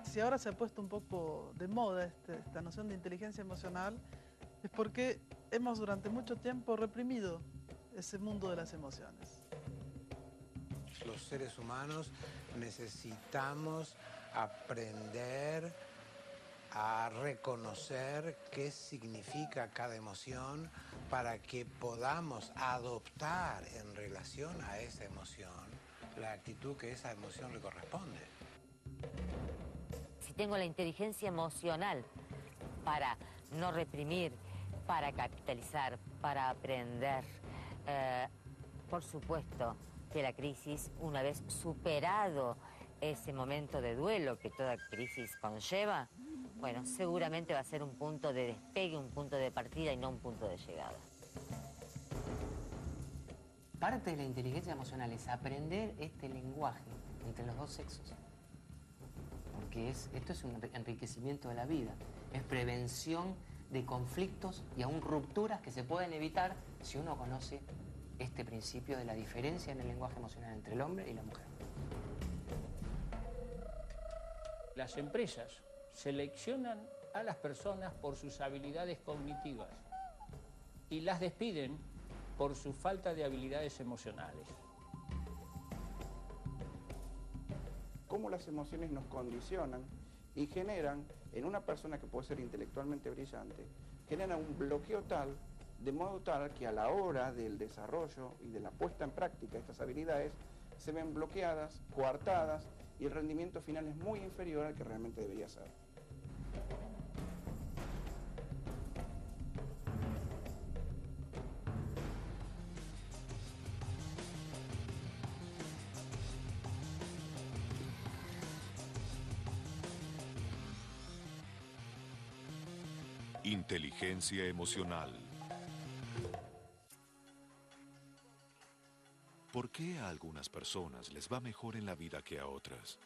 si ahora se ha puesto un poco de moda esta noción de inteligencia emocional, es porque hemos durante mucho tiempo reprimido ese mundo de las emociones. Los seres humanos necesitamos aprender a reconocer qué significa cada emoción para que podamos adoptar en relación a esa emoción la actitud que esa emoción le corresponde. Si tengo la inteligencia emocional para no reprimir, para capitalizar, para aprender, por supuesto que la crisis, una vez superado ese momento de duelo que toda crisis conlleva, bueno, seguramente va a ser un punto de despegue, un punto de partida y no un punto de llegada. Parte de la inteligencia emocional es aprender este lenguaje entre los dos sexos. Porque esto es un enriquecimiento de la vida. Es prevención de conflictos y aún rupturas que se pueden evitar si uno conoce este principio de la diferencia en el lenguaje emocional entre el hombre y la mujer. Las empresas seleccionan a las personas por sus habilidades cognitivas y las despiden por su falta de habilidades emocionales. Cómo las emociones nos condicionan y generan en una persona que puede ser intelectualmente brillante, generan un bloqueo tal, de modo tal que a la hora del desarrollo y de la puesta en práctica de estas habilidades se ven bloqueadas, coartadas y el rendimiento final es muy inferior al que realmente debería ser. Inteligencia emocional. ¿Por qué a algunas personas les va mejor en la vida que a otras?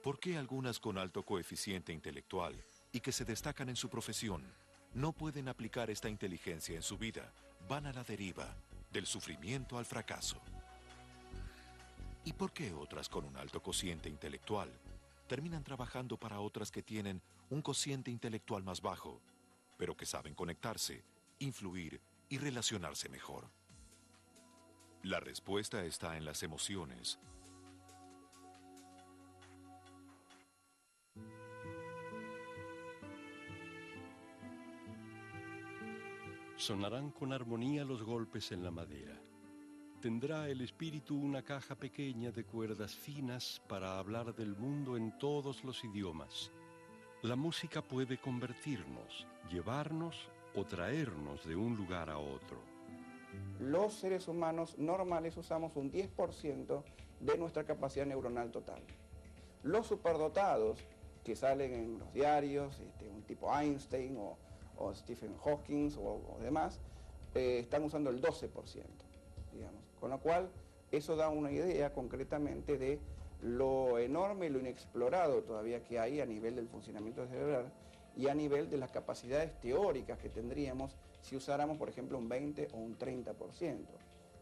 ¿Por qué algunas con alto coeficiente intelectual y que se destacan en su profesión no pueden aplicar esta inteligencia en su vida? Van a la deriva, del sufrimiento al fracaso. ¿Y por qué otras con un alto cociente intelectual terminan trabajando para otras que tienen un cociente intelectual más bajo, pero que saben conectarse, influir y relacionarse mejor? La respuesta está en las emociones. Sonarán con armonía los golpes en la madera. Tendrá el espíritu una caja pequeña de cuerdas finas para hablar del mundo en todos los idiomas. La música puede convertirnos, llevarnos o traernos de un lugar a otro. Los seres humanos normales usamos un 10% de nuestra capacidad neuronal total. Los superdotados que salen en los diarios, un tipo Einstein o Stephen Hawking o demás, están usando el 12%, digamos. Con lo cual, eso da una idea concretamente de lo enorme y lo inexplorado todavía que hay a nivel del funcionamiento cerebral y a nivel de las capacidades teóricas que tendríamos si usáramos, por ejemplo, un 20 o un 30%.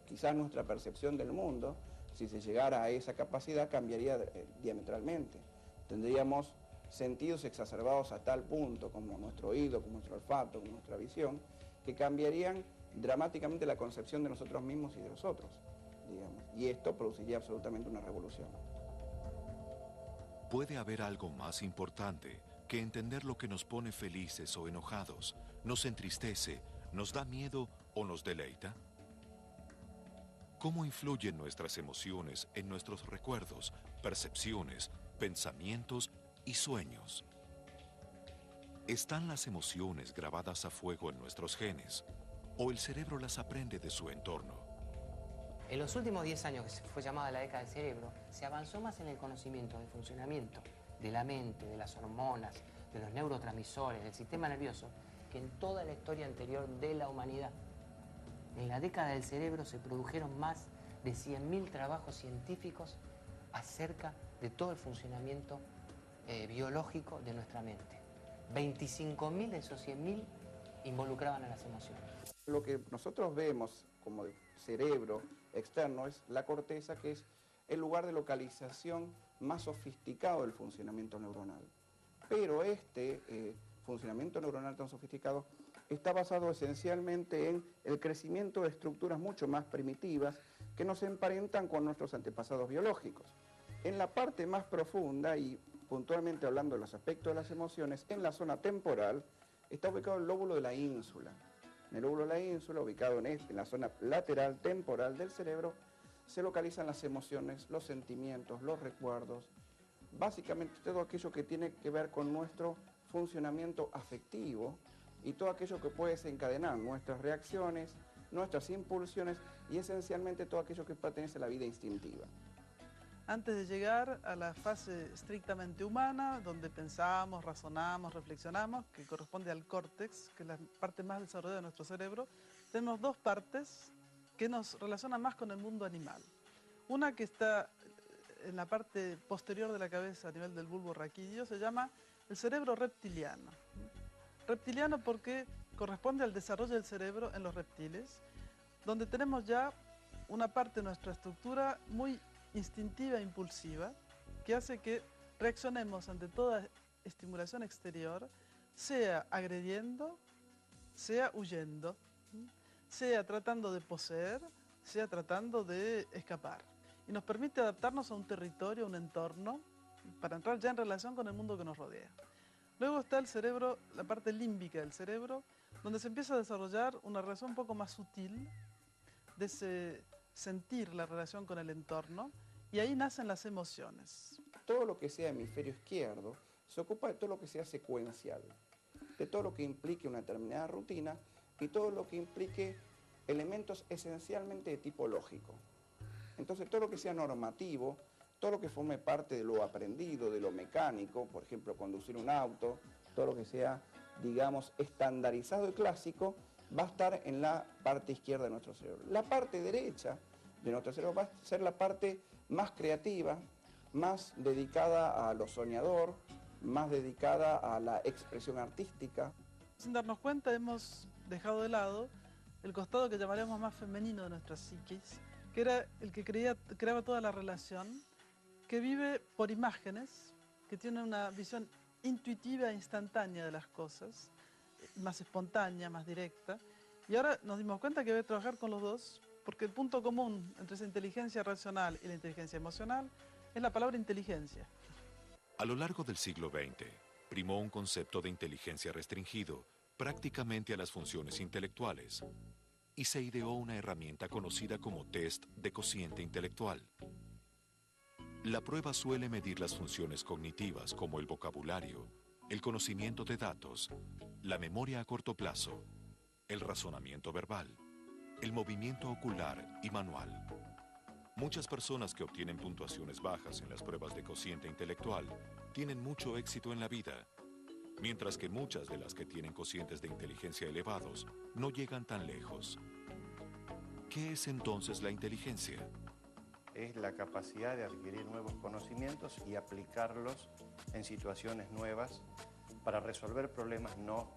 Quizás nuestra percepción del mundo, si se llegara a esa capacidad, cambiaría diametralmente. Tendríamos sentidos exacerbados a tal punto, como nuestro oído, como nuestro olfato, como nuestra visión, que cambiarían dramáticamente la concepción de nosotros mismos y de los otros, digamos. Y esto produciría absolutamente una revolución. ¿Puede haber algo más importante que entender lo que nos pone felices o enojados, nos entristece, nos da miedo o nos deleita? ¿Cómo influyen nuestras emociones en nuestros recuerdos, percepciones, pensamientos y sueños? ¿Están las emociones grabadas a fuego en nuestros genes o el cerebro las aprende de su entorno? En los últimos 10 años, que se fue llamada la década del cerebro, se avanzó más en el conocimiento del funcionamiento de la mente, de las hormonas, de los neurotransmisores, del sistema nervioso, que en toda la historia anterior de la humanidad. En la década del cerebro se produjeron más de 100.000 trabajos científicos acerca de todo el funcionamiento biológico de nuestra mente. 25.000 de esos 100.000 involucraban a las emociones. Lo que nosotros vemos como cerebro externo es la corteza, que es el lugar de localización más sofisticado del funcionamiento neuronal. Pero este funcionamiento neuronal tan sofisticado está basado esencialmente en el crecimiento de estructuras mucho más primitivas que nos emparentan con nuestros antepasados biológicos. En la parte más profunda, y puntualmente hablando de los aspectos de las emociones, en la zona temporal, está ubicado el lóbulo de la ínsula. En el lóbulo de la ínsula, ubicado en la zona lateral temporal del cerebro, se localizan las emociones, los sentimientos, los recuerdos, básicamente todo aquello que tiene que ver con nuestro funcionamiento afectivo y todo aquello que puede desencadenar nuestras reacciones, nuestras impulsiones y esencialmente todo aquello que pertenece a la vida instintiva. Antes de llegar a la fase estrictamente humana, donde pensamos, razonamos, reflexionamos, que corresponde al córtex, que es la parte más desarrollada de nuestro cerebro, tenemos dos partes que nos relacionan más con el mundo animal. Una que está en la parte posterior de la cabeza, a nivel del bulbo raquídeo, se llama el cerebro reptiliano. Reptiliano porque corresponde al desarrollo del cerebro en los reptiles, donde tenemos ya una parte de nuestra estructura muy instintiva e impulsiva, que hace que reaccionemos ante toda estimulación exterior, sea agrediendo, sea huyendo, sea tratando de poseer, sea tratando de escapar. Y nos permite adaptarnos a un territorio, a un entorno, para entrar ya en relación con el mundo que nos rodea. Luego está el cerebro, la parte límbica del cerebro, donde se empieza a desarrollar una relación un poco más sutil de ese sentir la relación con el entorno, y ahí nacen las emociones. Todo lo que sea hemisferio izquierdo se ocupa de todo lo que sea secuencial, de todo lo que implique una determinada rutina y todo lo que implique elementos esencialmente de tipo lógico. Entonces todo lo que sea normativo, todo lo que forme parte de lo aprendido, de lo mecánico, por ejemplo conducir un auto, todo lo que sea, digamos, estandarizado y clásico, va a estar en la parte izquierda de nuestro cerebro. La parte derecha de nuestro cerebro va a ser la parte más creativa, más dedicada a lo soñador, más dedicada a la expresión artística. Sin darnos cuenta hemos dejado de lado el costado que llamaríamos más femenino de nuestra psiquis, que era el que creaba toda la relación, que vive por imágenes, que tiene una visión intuitiva e instantánea de las cosas, más espontánea, más directa. Y ahora nos dimos cuenta que debe trabajar con los dos, porque el punto común entre esa inteligencia racional y la inteligencia emocional es la palabra inteligencia. A lo largo del siglo XX, primó un concepto de inteligencia restringido prácticamente a las funciones intelectuales y se ideó una herramienta conocida como test de cociente intelectual. La prueba suele medir las funciones cognitivas como el vocabulario, el conocimiento de datos, la memoria a corto plazo, el razonamiento verbal, el movimiento ocular y manual. Muchas personas que obtienen puntuaciones bajas en las pruebas de cociente intelectual tienen mucho éxito en la vida, mientras que muchas de las que tienen cocientes de inteligencia elevados no llegan tan lejos. ¿Qué es entonces la inteligencia? Es la capacidad de adquirir nuevos conocimientos y aplicarlos en situaciones nuevas para resolver problemas no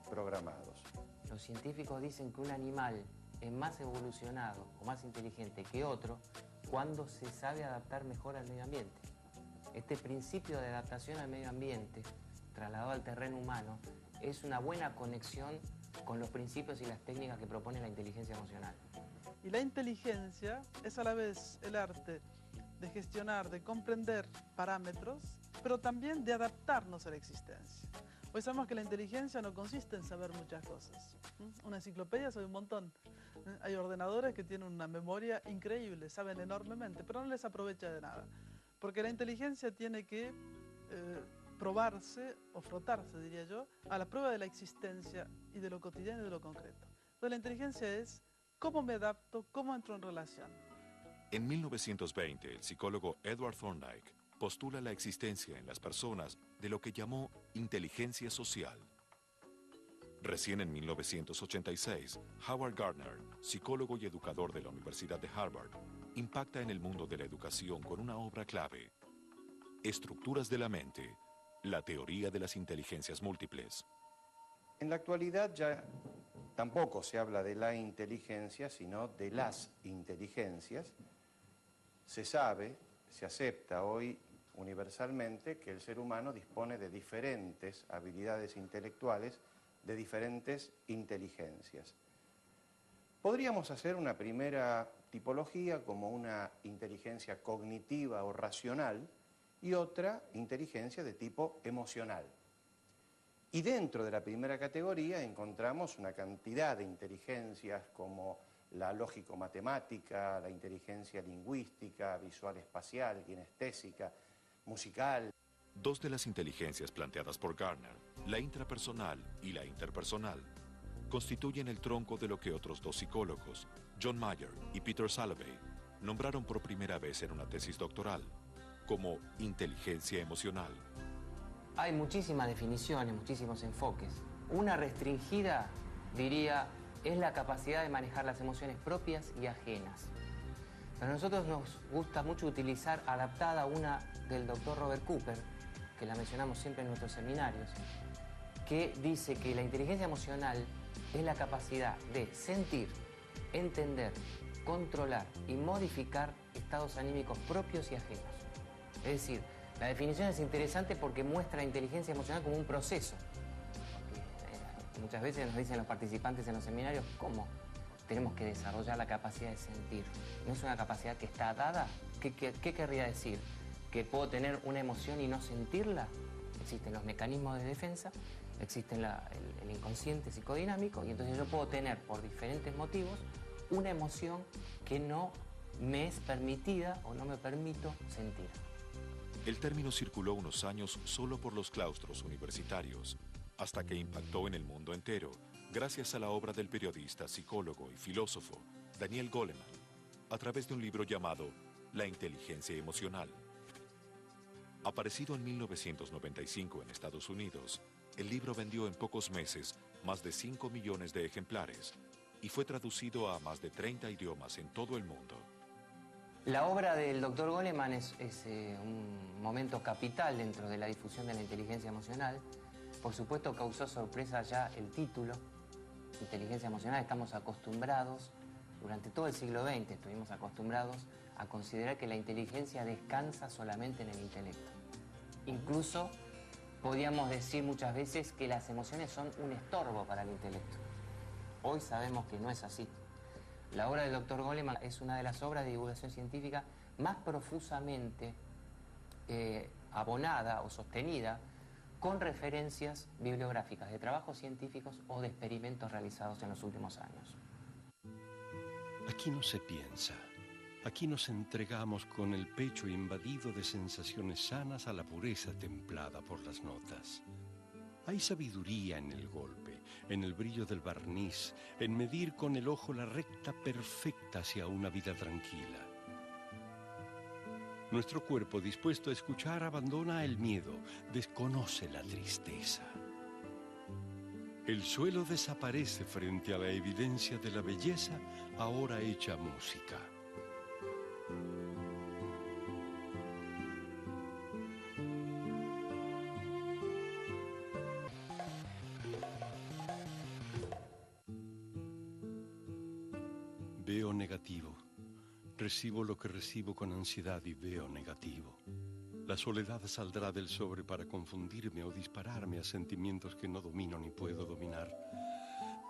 programados. Los científicos dicen que un animal es más evolucionado o más inteligente que otro cuando se sabe adaptar mejor al medio ambiente. Este principio de adaptación al medio ambiente, trasladado al terreno humano, es una buena conexión con los principios y las técnicas que propone la inteligencia emocional. Y la inteligencia es a la vez el arte de gestionar, de comprender parámetros, pero también de adaptarnos a la existencia. Hoy sabemos que la inteligencia no consiste en saber muchas cosas. Una enciclopedia sabe un montón. Hay ordenadores que tienen una memoria increíble, saben enormemente, pero no les aprovecha de nada. Porque la inteligencia tiene que probarse o frotarse, diría yo, a la prueba de la existencia y de lo cotidiano y de lo concreto. Entonces la inteligencia es cómo me adapto, cómo entro en relación. En 1920, el psicólogo Edward Thorndike postula la existencia en las personas de lo que llamó inteligencia social. Recién en 1986, Howard Gardner, psicólogo y educador de la Universidad de Harvard, impacta en el mundo de la educación con una obra clave, Estructuras de la mente, la teoría de las inteligencias múltiples. En la actualidad ya tampoco se habla de la inteligencia, sino de las inteligencias. Se sabe se acepta hoy universalmente que el ser humano dispone de diferentes habilidades intelectuales, de diferentes inteligencias. Podríamos hacer una primera tipología como una inteligencia cognitiva o racional y otra inteligencia de tipo emocional. Y dentro de la primera categoría encontramos una cantidad de inteligencias como la lógico-matemática, la inteligencia lingüística, visual-espacial, kinestésica, musical. Dos de las inteligencias planteadas por Gardner, la intrapersonal y la interpersonal, constituyen el tronco de lo que otros dos psicólogos, John Mayer y Peter Salovey, nombraron por primera vez en una tesis doctoral como inteligencia emocional. Hay muchísimas definiciones, muchísimos enfoques. Una restringida, diría, es la capacidad de manejar las emociones propias y ajenas. Pero a nosotros nos gusta mucho utilizar adaptada una del doctor Robert Cooper, que la mencionamos siempre en nuestros seminarios, que dice que la inteligencia emocional es la capacidad de sentir, entender, controlar y modificar estados anímicos propios y ajenos. Es decir, la definición es interesante porque muestra la inteligencia emocional como un proceso. Muchas veces nos dicen los participantes en los seminarios cómo tenemos que desarrollar la capacidad de sentir. ¿No es una capacidad que está dada? ¿Qué querría decir? ¿Que puedo tener una emoción y no sentirla? Existen los mecanismos de defensa, existe el inconsciente psicodinámico, y entonces yo puedo tener, por diferentes motivos, una emoción que no me es permitida o no me permito sentir. El término circuló unos años solo por los claustros universitarios, hasta que impactó en el mundo entero, gracias a la obra del periodista, psicólogo y filósofo Daniel Goleman, a través de un libro llamado La inteligencia emocional. Aparecido en 1995 en Estados Unidos, el libro vendió en pocos meses más de 5 millones de ejemplares y fue traducido a más de 30 idiomas en todo el mundo. La obra del doctor Goleman es un momento capital dentro de la difusión de la inteligencia emocional. Por supuesto, causó sorpresa ya el título, inteligencia emocional. Estamos acostumbrados, durante todo el siglo XX estuvimos acostumbrados a considerar que la inteligencia descansa solamente en el intelecto. Incluso podíamos decir muchas veces que las emociones son un estorbo para el intelecto. Hoy sabemos que no es así. La obra del doctor Goleman es una de las obras de divulgación científica más profusamente abonada o sostenida con referencias bibliográficas de trabajos científicos o de experimentos realizados en los últimos años. Aquí no se piensa. Aquí nos entregamos con el pecho invadido de sensaciones sanas a la pureza templada por las notas. Hay sabiduría en el golpe, en el brillo del barniz, en medir con el ojo la recta perfecta hacia una vida tranquila. Nuestro cuerpo, dispuesto a escuchar, abandona el miedo, desconoce la tristeza. El suelo desaparece frente a la evidencia de la belleza, ahora hecha música. Veo negativo. Recibo lo que recibo con ansiedad y veo negativo. La soledad saldrá del sobre para confundirme o dispararme a sentimientos que no domino ni puedo dominar.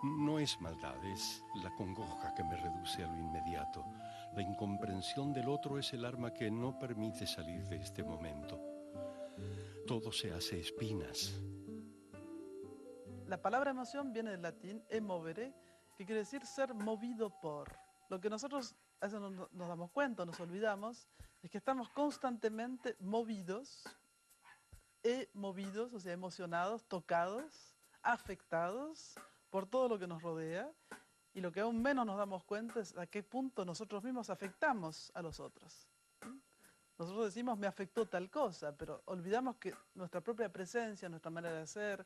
No es maldad, es la congoja que me reduce a lo inmediato. La incomprensión del otro es el arma que no permite salir de este momento. Todo se hace espinas. La palabra emoción viene del latín emovere, que quiere decir ser movido por. Lo que nosotros a veces no nos damos cuenta, nos olvidamos, es que estamos constantemente movidos, o sea, emocionados, tocados, afectados por todo lo que nos rodea, y lo que aún menos nos damos cuenta es a qué punto nosotros mismos afectamos a los otros. Nosotros decimos, me afectó tal cosa, pero olvidamos que nuestra propia presencia, nuestra manera de ser,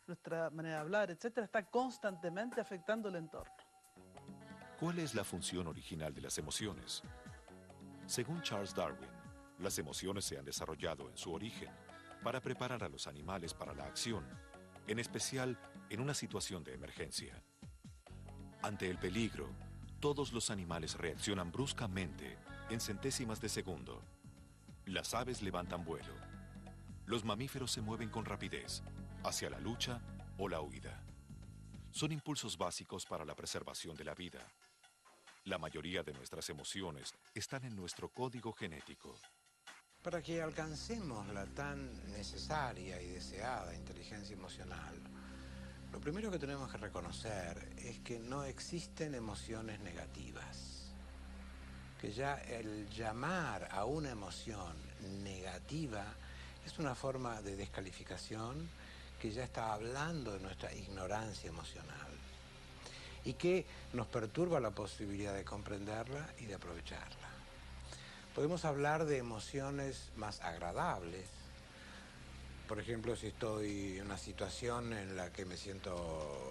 nuestra manera de hablar, etcétera, está constantemente afectando el entorno. ¿Cuál es la función original de las emociones? Según Charles Darwin, las emociones se han desarrollado en su origen para preparar a los animales para la acción, en especial en una situación de emergencia. Ante el peligro, todos los animales reaccionan bruscamente en centésimas de segundo. Las aves levantan vuelo. Los mamíferos se mueven con rapidez, hacia la lucha o la huida. Son impulsos básicos para la preservación de la vida. La mayoría de nuestras emociones están en nuestro código genético. Para que alcancemos la tan necesaria y deseada inteligencia emocional, lo primero que tenemos que reconocer es que no existen emociones negativas. Que ya el llamar a una emoción negativa es una forma de descalificación que ya está hablando de nuestra ignorancia emocional y que nos perturba la posibilidad de comprenderla y de aprovecharla. Podemos hablar de emociones más agradables. Por ejemplo, si estoy en una situación en la que me siento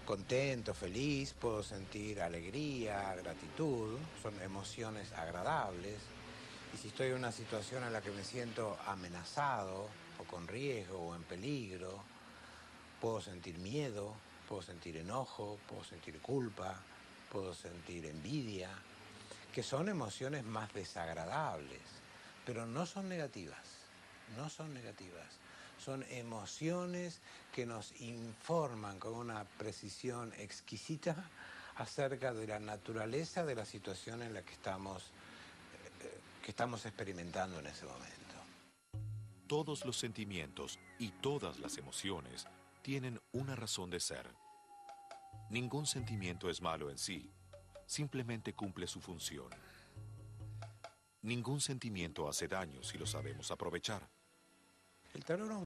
contento, feliz, puedo sentir alegría, gratitud, son emociones agradables. Y si estoy en una situación en la que me siento amenazado, o con riesgo, o en peligro, puedo sentir miedo, puedo sentir enojo, puedo sentir culpa, puedo sentir envidia, que son emociones más desagradables, pero no son negativas, no son negativas. Son emociones que nos informan con una precisión exquisita acerca de la naturaleza de la situación en la que estamos experimentando en ese momento. Todos los sentimientos y todas las emociones tienen una razón de ser. Ningún sentimiento es malo en sí, simplemente cumple su función. Ningún sentimiento hace daño si lo sabemos aprovechar. El terror